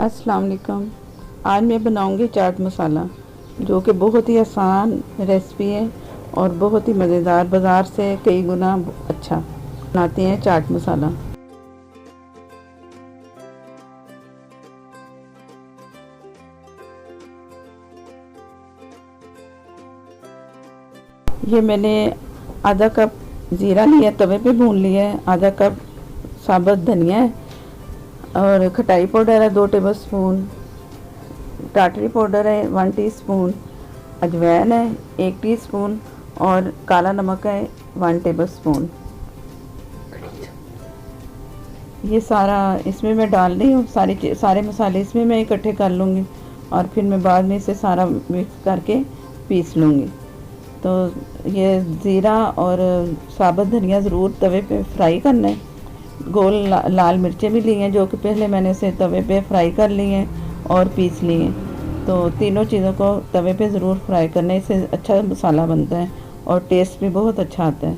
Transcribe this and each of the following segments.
अस्सलाम वालेकुम। आज मैं बनाऊंगी चाट मसाला, जो कि बहुत ही आसान रेसिपी है और बहुत ही मज़ेदार, बाज़ार से कई गुना अच्छा बनाते हैं चाट मसाला। ये मैंने आधा कप ज़ीरा लिया, तवे पे भून लिया है। आधा कप साबुत धनिया है और खटाई पाउडर है 2 टेबलस्पून, टाटरी पाउडर है 1 टीस्पून, अजवाइन है 1 टीस्पून और काला नमक है 1 टेबलस्पून। ये सारा इसमें मैं डाल रही हूँ, सारे मसाले इसमें मैं इकट्ठे कर लूँगी और फिर मैं बाद में इसे सारा मिक्स करके पीस लूँगी। तो ये ज़ीरा और साबुत धनिया ज़रूर तवे पे फ्राई करना है। गोल लाल मिर्चें भी ली हैं, जो कि पहले मैंने इसे तवे पे फ्राई कर ली हैं और पीस ली हैं। तो तीनों चीज़ों को तवे पे ज़रूर फ्राई करना है, इससे अच्छा मसाला बनता है और टेस्ट भी बहुत अच्छा आता है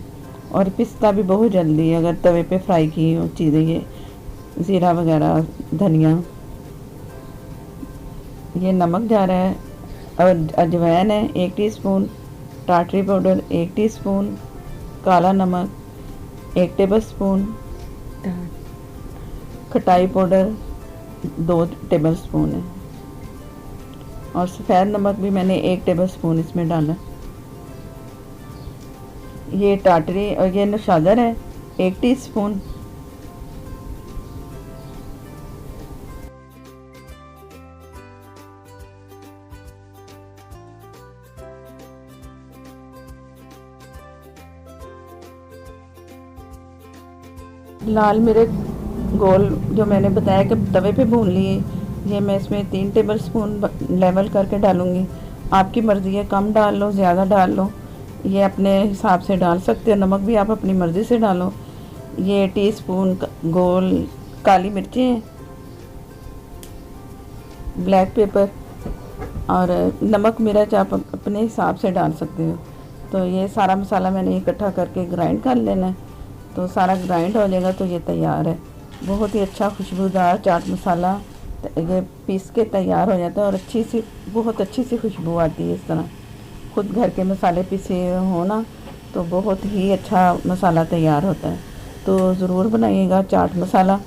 और पिसता भी बहुत जल्दी है अगर तवे पे फ्राई की हो चीज़ें। ये ज़ीरा वगैरह, धनिया, ये नमक जा रहा है और अजवाइन है 1 टीस्पून, टाटरी पाउडर 1 टीस्पून, काला नमक 1 टेबलस्पून, खटाई पाउडर 2 टेबलस्पून है और सफ़ेद नमक भी मैंने 1 टेबलस्पून इसमें डाला। ये टाटरी और ये नौशादर है 1 टीस्पून। लाल मिर्च गोल जो मैंने बताया कि तवे पे भून लिए, ये मैं इसमें 3 टेबलस्पून लेवल करके डालूँगी। आपकी मर्ज़ी है, कम डाल लो, ज़्यादा डाल लो, ये अपने हिसाब से डाल सकते हो। नमक भी आप अपनी मर्ज़ी से डालो। ये टीस्पून गोल काली मिर्चें हैं, ब्लैक पेपर और नमक मिर्च आप अपने हिसाब से डाल सकते हो। तो ये सारा मसाला मैंने इकट्ठा करके ग्राइंड कर लेना है। तो सारा ग्राइंड हो जाएगा तो ये तैयार है। बहुत ही अच्छा खुशबूदार चाट मसाला ये पीस के तैयार हो जाता है और बहुत अच्छी सी खुशबू आती है। इस तरह खुद घर के मसाले पीसे हो ना, तो बहुत ही अच्छा मसाला तैयार होता है। तो ज़रूर बनाइएगा चाट मसाला।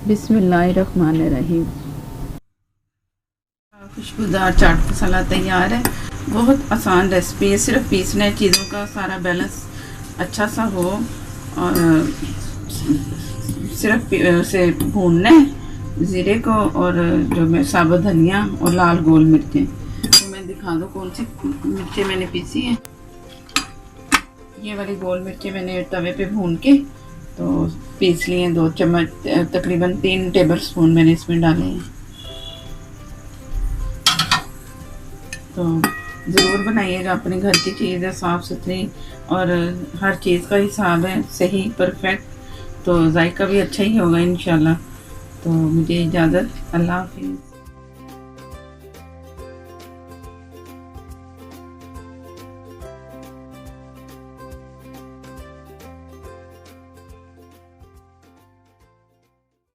बिस्मिल्लाहिर्रहमानिर्रहीम। खुशबूदार चाट मसाला तैयार है। बहुत आसान रेसिपी है, सिर्फ पीसना है, चीज़ों का सारा बैलेंस अच्छा सा हो और सिर्फ से भूनना है ज़ीरे को और जो मैं साबुत धनिया और लाल गोल मिर्चें। तो मैं दिखा दूँ कौन सी मिर्चें मैंने पीसी हैं। ये वाली गोल मिर्चें मैंने तवे पे भून के तो पीस लिए हैं। 2 चम्मच तकरीबन 3 टेबलस्पून मैंने इसमें डाले हैं। तो ज़रूर बनाइएगा, अपने घर की चीज़ है, साफ़ सुथरी और हर चीज़ का हिसाब है सही, परफेक्ट, तो जायका भी अच्छा ही होगा इंशाल्लाह। तो मुझे इजाज़त, अल्लाह हाफिज़।